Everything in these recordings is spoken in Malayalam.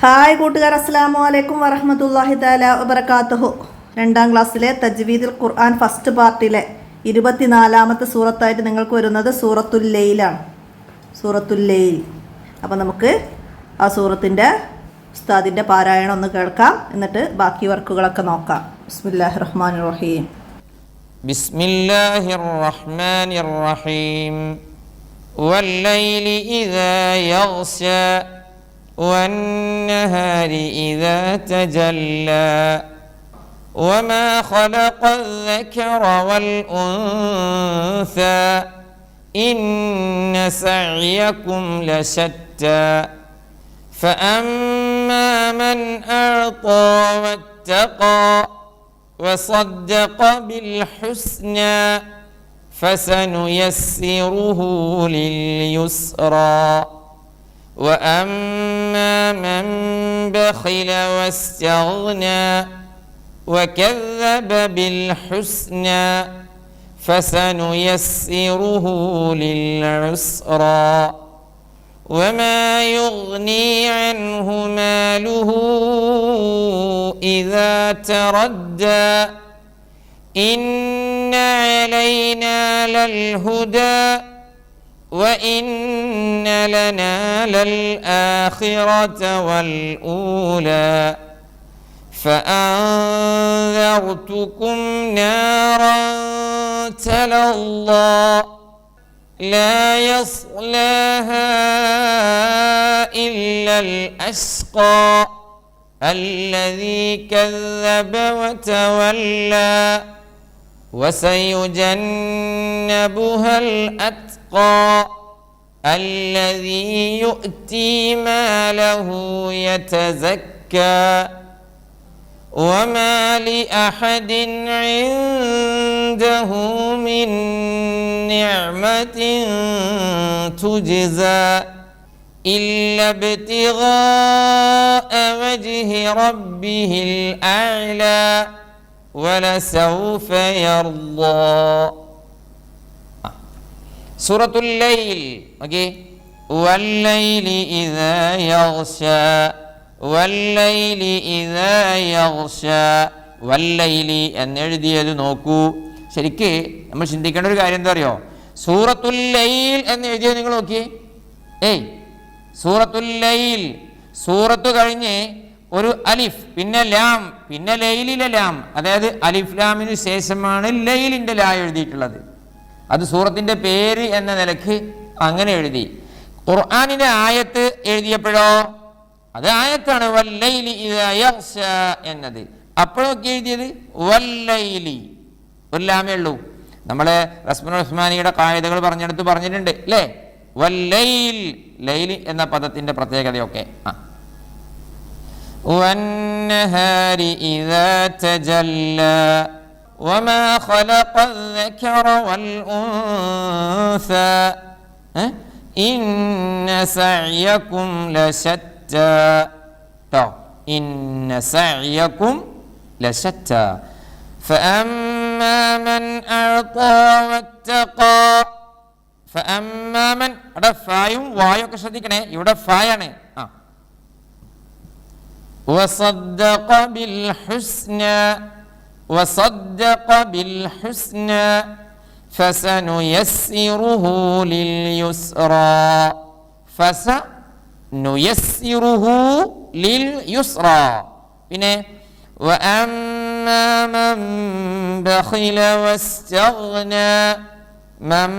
ഹായ് കൂട്ടുകാർ, അസ്സലാമു അലൈക്കും വറഹ്മത്തുള്ളാഹി തആല വബറകാതുഹു. 2ാം ക്ലാസ്സിലെ തജ്വീദുൽ ഖുർആൻ ഫസ്റ്റ് പാർട്ടിലെ 24ാമത്തെ സൂറത്തായിട്ട് നിങ്ങൾക്ക് വരുന്നത് സൂറത്തുൽ ലൈലാണ്. സൂറത്തുൽ ലൈൽ. അപ്പോൾ നമുക്ക് ആ സൂറത്തിൻ്റെ ഉസ്താദിൻ്റെ പാരായണം ഒന്ന് കേൾക്കാം, എന്നിട്ട് ബാക്കി വർക്കുകളൊക്കെ നോക്കാം. ബിസ്മില്ലാഹിർ റഹ്മാനിർ റഹീം. ബിസ്മില്ലാഹിർ റഹ്മാനിർ റഹീം. വല്ലൈലി ഇദാ യഗ്ശാ والنهار إذا تجلى وما خلق الذكر والأنثى إن سعيكم لشتى فأما من أعطى واتقى وصدق بالحسنى فسنيسره لليسرى وأما من بخل واستغنى وكذب بالحسنى فسنيسره للعسرى وما يغني عنه ماله إذا تردى إن علينا للهدى وإن لنا للآخرة والأولى فأنذرتكم نارا تلظى لا يصلاها إلا الأشقى الذي كذب وتولى وسيجنبها الأتقى الذي يؤتي ماله يتزكى وما لأحد عنده من نعمة تجزى إلا ابتغاء وجه ربه الأعلى ولسوف يرضى. സൂറത്തുൽ ലൈൽ. ഓക്കേ. വല്ലൈലി ഇദാ യഗ്ശാ വല്ലൈലി ഇദാ യഗ്ശാ. വല്ലൈലി എന്നെഴുതിയത് നോക്കൂ. ശരിക്ക് നമ്മൾ ചിന്തിക്കേണ്ട ഒരു കാര്യം എന്താ അറിയോ? സൂറത്തുൽ ലൈൽ എന്ന് എഴുതിയത് നിങ്ങൾ നോക്കിയേ. സൂറത്തുൽ ലൈൽ, സൂറത്ത് കഴിഞ്ഞ് ഒരു അലിഫ്, പിന്നെ ലാം, പിന്നെ ലൈലിലെ ലാം, അതായത് അലിഫ് ലാമിന് ശേഷമാണ് ലൈലിൻ്റെ ലാ എഴുതിയിട്ടുള്ളത്. അത് സൂറത്തിൻ്റെ പേര് എന്ന നിലക്ക് അങ്ങനെ എഴുതി. ഖുർആനിലെ ആയത്ത് എഴുതിയപ്പോഴോ അത് ആയത്താണ് വല്ലൈലി ഇദാ യഗ്ശാ എന്നത്. അപ്പോഴൊക്കെ എഴുതിയത് വല്ലൈലി, ഒരു ലാമേ ഉള്ളൂ. നമ്മളെ റസ്മുൽ ഉസ്മാനിയുടെ കായികകൾ പറഞ്ഞെടുത്ത് പറഞ്ഞിട്ടുണ്ട് അല്ലേ? വല്ലൈൽ, ലൈലി എന്ന പദത്തിൻ്റെ പ്രത്യേകതയൊക്കെ. വന്നഹാരി ഇദാ തജല്ലാ وما خلق الذكر والأنثى إن سعيكم لشتى إن سعيكم لشتى فأما من أعطى واتقى فأما من അവിടെ ഫായും വായൊക്കെ ശ്രദ്ധിക്കണേ, ഇവിടെ ഫായാണ്. وصدق بالحسنى وصدق بالحسنى فسنيسره لليسرى فسنيسره لليسرى പിന്നെ وأما من بخل واستغنى من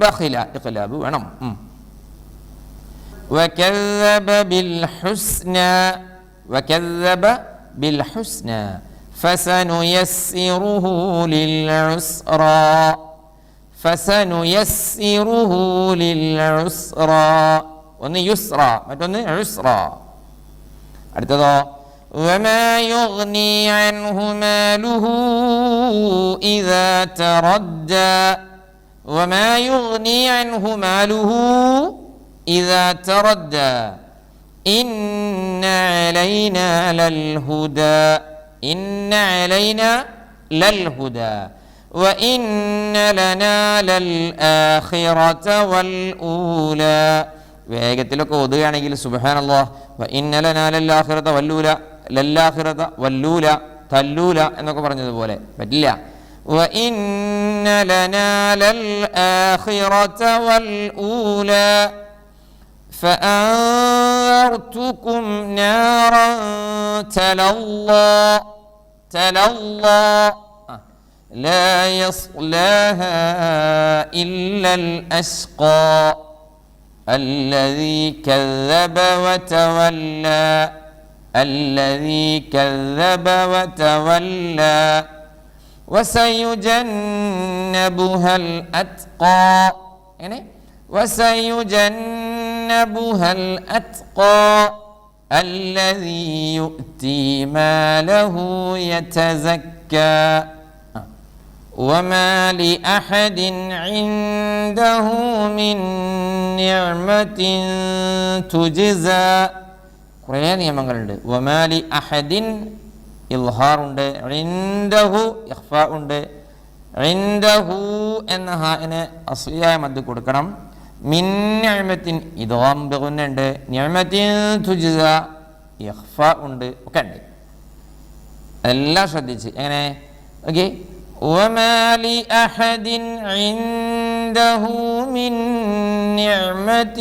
بخل إقلاب വേണം وكذب بالحسنى وكذب بالحسنى فسنيسره للعسرى فسنيسره للعسرى. ഒന്ന് യുസ്ര, മറ്റൊന്ന് ഉസ്ര. അടുത്തതോ وما يغني عنه ماله إذا تردى وما يغني عنه ماله إذا تردى إن علينا للهدى إن علينا للهدى وإن لنا للآخرة والأولى വേഗത്തിലൊക്കെ ഓതുകയാണെങ്കിൽ സുബ്ഹാനല്ലാഹ് വ ഇന്ന ലനാ ലല്ലാഖിറത വല്ലൂല ലല്ലാഖിറത വല്ലൂല തല്ലൂല എന്നൊക്കെ പറഞ്ഞതുപോലെ പറ്റില്ല. വ ഇന്ന ലനാ ലൽ ആഖിറത വൽ ഊല فأنذرتكم نارا تلظى لا يصلاها إلا الأشقى الذي كذب وتولى وسيجنبها الأتقى يعني وسيجنبها الأتقى الذي يؤتي ماله يتزكى وما لأحد عنده من نعمة تجزى. കുറേ നിയമങ്ങളുണ്ട്. വമാലി അഹദിൻ ഇൽഹാറുണ്ട്, ഇൻദഹു ഇഖ്ഫാ ഉണ്ട്. ഇൻദഹു എന്ന ഹാഇന് അസ്ലിയായ മദ് കൊടുക്കണം. മിൻ നിഅമത്തിൻ ഇദ്ഗാം ബിഗുന്നുണ്ട്. നിഅമത്തിൻ തുജ്സ ഇഖ്ഫാ ഉണ്ട്, ഒക്കെ ഉണ്ട്. എല്ലാം ശ്രദ്ധിച്ച് എങ്ങനെ ഓക്കെ. وما لأحد عنده من نعمة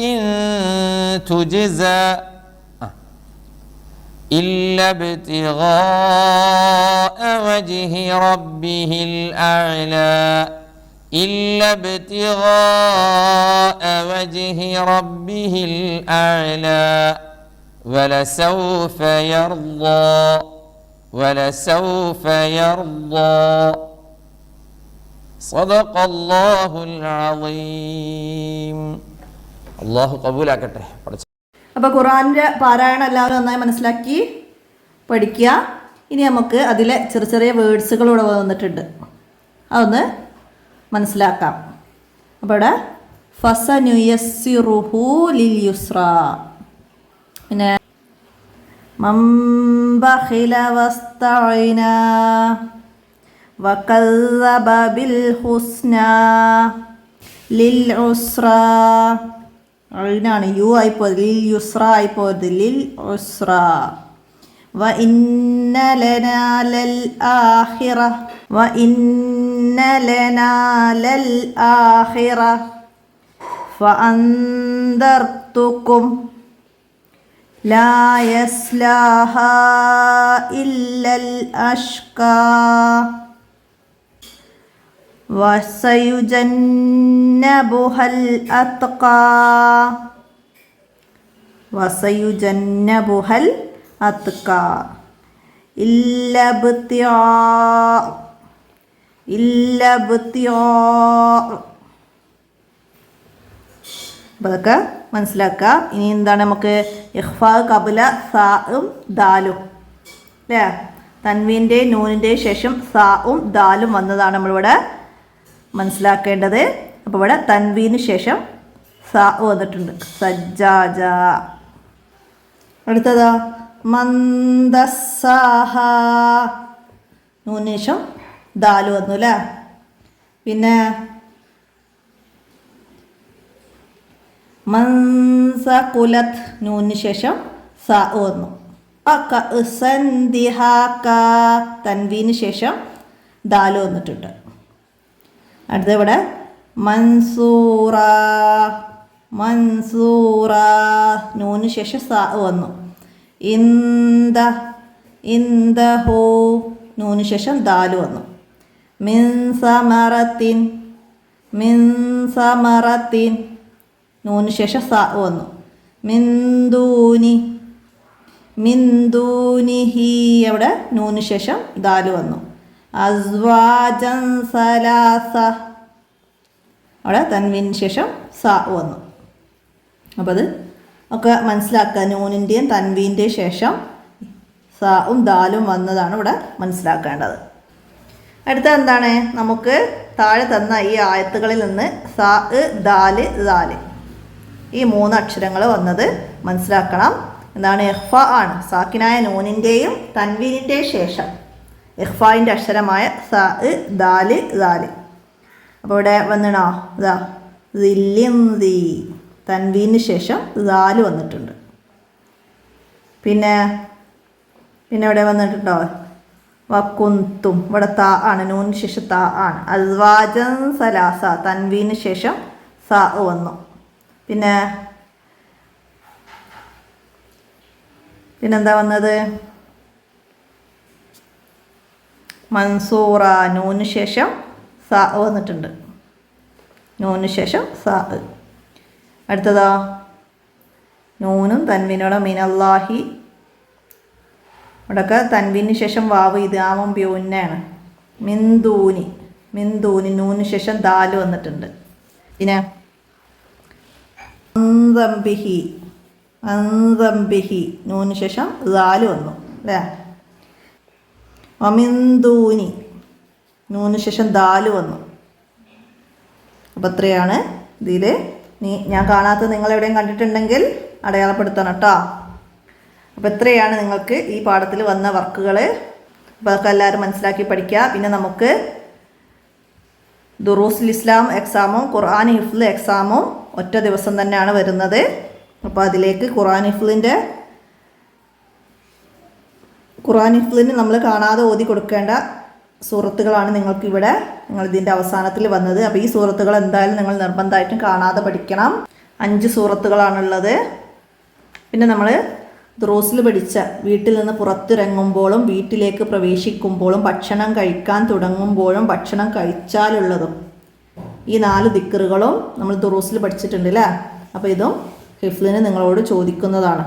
تجزى إلا ابتغاء وجه ربه الأعلى إلا ابتغاء وجه ربه الأعلى ولسوف يرضى صدق الله العظيم. അള്ളാഹു കബൂലാക്കട്ടെ. അപ്പോൾ ഖുർആനിൻ്റെ പാരായണം എല്ലാവരും നന്നായി മനസ്സിലാക്കി പഠിക്കുക. ഇനി നമുക്ക് അതിലെ ചെറിയ ചെറിയ വേർഡ്സുകൾ ഇവിടെ വന്നിട്ടുണ്ട്, അതൊന്ന് മനസ്സിലാക്കാം. അപ്പോൾ ഇവിടെ ഫസനുയസ്സിറുഹു ലിൽ യുസ്ര, പിന്നെ മൻ ബഖില വസ്തഈന വകല്ലബ ബിൽ ഹുസ്നാ ലിൽ ഉസ്ര. ാണ് യു ആയിപ്പോയത്, ലിൽ യുസ്ര ആയിപ്പോയത്, ലിൽ ഉസ്ര. വ ഇന്ന ലനാ ലൽ ആഖിറ ഫഅൻദർതുകും ലാ യസ്ലാഹാ ഇല്ലൽ അഷ്കാ വസയുജന്നബുഹൽ അത്ഖാ ഇല്ലബ്തിആ. അതൊക്കെ മനസ്സിലാക്കുക. ഇനി എന്താണ് നമുക്ക് ഇഖ്ഫാ കബല സാഉം ദാലും അല്ലേ? തൻവീൻ്റെ നൂനിൻ്റെ ശേഷം സാഉം ദാലും വന്നതാണ് നമ്മളിവിടെ മനസ്സിലാക്കേണ്ടത്. അപ്പോൾ ഇവിടെ തൻവീന് ശേഷം സാ വന്നിട്ടുണ്ട്, സജ്ജാജ. അടുത്തതാ മന്ദസ്സാഹ, നൂനിന് ശേഷം ദാല് വന്നു അല്ലേ? പിന്നെ മൻസകുലത്ത്, നൂനിന് ശേഷം സാ വന്നു. തൻവീന് ശേഷം ദാല് വന്നിട്ടുണ്ട്. അടുത്ത ഇവിടെ മൻസൂറ, നൂന് ശേഷം സാ വന്നു. ഇൻദഹു, നൂന് ശേഷം ദാല് വന്നു. മിൻ സമറത്തിൻ, നൂന് ശേഷം സാ വന്നു. മിന്ദൂനിഹി, അവിടെ നൂന് ശേഷം ദാല് വന്നു. അസ്വാജൻ സലാസ, അവിടെ തൻവീന് ശേഷം സാ വന്നു. അപ്പോൾ അത് ഒക്കെ മനസ്സിലാക്കുക. നൂനിൻ്റെയും തൻവീൻ്റെയും ശേഷം സാവും ദാലും വന്നതാണ് ഇവിടെ മനസ്സിലാക്കേണ്ടത്. അടുത്ത എന്താണ്, നമുക്ക് താഴെ തന്ന ഈ ആയത്തുകളിൽ നിന്ന് സാ, ദാല്, ദാല് ഈ 3 അക്ഷരങ്ങൾ വന്നത് മനസ്സിലാക്കണം. എന്താണ്, ഇഖ്ഫ ആണ്. സാക്കിനായ നൂനിൻ്റെയും തൻവീനിൻ്റെയും ശേഷം ഇഖ്ഫായിൻ്റെ അക്ഷരമായ സാ, ദാല്, ദാല്. അപ്പോൾ ഇവിടെ വന്നിണോ, ഇതാ ദില്ലിന്തി, തൻവീന് ശേഷം ദാല് വന്നിട്ടുണ്ട്. പിന്നെ ഇവിടെ വന്നിട്ടുണ്ടോ വക്കുന്തും, ഇവിടെ താ ആണ്, നൂന് ശേഷം താ ആണ്. അസ്വാജൻ സലാസ, തൻവീന് ശേഷം സാ വന്നു. പിന്നെന്താ വന്നത്? മൻസൂറ, നൂന് ശേഷം സാ വന്നിട്ടുണ്ട്. നൂന് ശേഷം സാ. അടുത്തതോ നൂനും തൻവീനോടെ മിനല്ലാഹി, ഇവിടെയൊക്കെ തൻവീന് ശേഷം വാവ് ഇദാമും ബ്യൂനാണ്. മിന്ദൂനി, നൂന് ശേഷം ദാല് വന്നിട്ടുണ്ട്. പിന്നെ അൻദംബിഹി, നൂന് ശേഷം ദാല് വന്നു അല്ലേ. വമിന്ദൂനി, നൂന് ശേഷം ദാല് വന്നു. അപ്പോൾ ഇത്രയാണ് ഇതിൽ. ഞാൻ കാണാത്തത് നിങ്ങളെവിടെയും കണ്ടിട്ടുണ്ടെങ്കിൽ അടയാളപ്പെടുത്തണം കേട്ടോ. അപ്പോൾ ഇത്രയാണ് നിങ്ങൾക്ക് ഈ പാഠത്തിൽ വന്ന വർക്കുകൾ. അപ്പോൾ അതൊക്കെ എല്ലാവരും മനസ്സിലാക്കി പഠിക്കുക. പിന്നെ നമുക്ക് ദുറൂസുൽ ഇസ്ലാം എക്സാമും ഖുർആൻ ഹിഫ്ള് എക്സാമും ഒറ്റ ദിവസം തന്നെയാണ് വരുന്നത്. അപ്പോൾ അതിലേക്ക് ഖുർആൻ ഹിഫ്ളിന് നമ്മൾ കാണാതെ ഓതി കൊടുക്കേണ്ട സൂറത്തുകളാണ് നിങ്ങൾക്കിവിടെ ഇതിൻ്റെ അവസാനത്തിൽ വന്നത്. അപ്പോൾ ഈ സൂറത്തുകൾ എന്തായാലും നിങ്ങൾ നിർബന്ധമായിട്ടും കാണാതെ പഠിക്കണം. 5 സൂറത്തുകളാണുള്ളത്. പിന്നെ നമ്മൾ ദുറൂസിൽ പഠിച്ച വീട്ടിൽ നിന്ന് പുറത്തിറങ്ങുമ്പോഴും വീട്ടിലേക്ക് പ്രവേശിക്കുമ്പോഴും ഭക്ഷണം കഴിക്കാൻ തുടങ്ങുമ്പോഴും ഭക്ഷണം കഴിച്ചാലുള്ളതും ഈ 4 ദിക്റുകളും നമ്മൾ ദുറൂസിൽ പഠിച്ചിട്ടുണ്ട് അല്ലേ. അപ്പോൾ ഇതും ഹിഫ്ലിന് നിങ്ങളോട് ചോദിക്കുന്നതാണ്.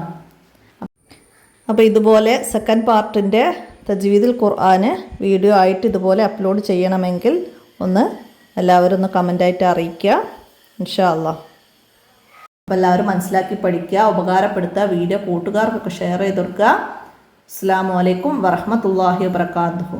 അപ്പോൾ ഇതുപോലെ സെക്കൻഡ് പാർട്ടിൻ്റെ തജ്വീദുൽ ഖുർആന് വീഡിയോ ആയിട്ട് ഇതുപോലെ അപ്ലോഡ് ചെയ്യണമെങ്കിൽ എല്ലാവരും ഒന്ന് കമൻ്റായിട്ട് അറിയിക്കുക ഇൻഷാ അല്ലാഹ്. അപ്പോൾ എല്ലാവരും മനസ്സിലാക്കി പഠിക്കുക, ഉപകാരപ്പെടുത്തുക, വീഡിയോ കൂട്ടുകാർക്കൊക്കെ ഷെയർ ചെയ്ത് കൊടുക്കുക. അസ്സലാമു അലൈക്കും വറഹ്മത്തുള്ളാഹി വബറകാതുഹു.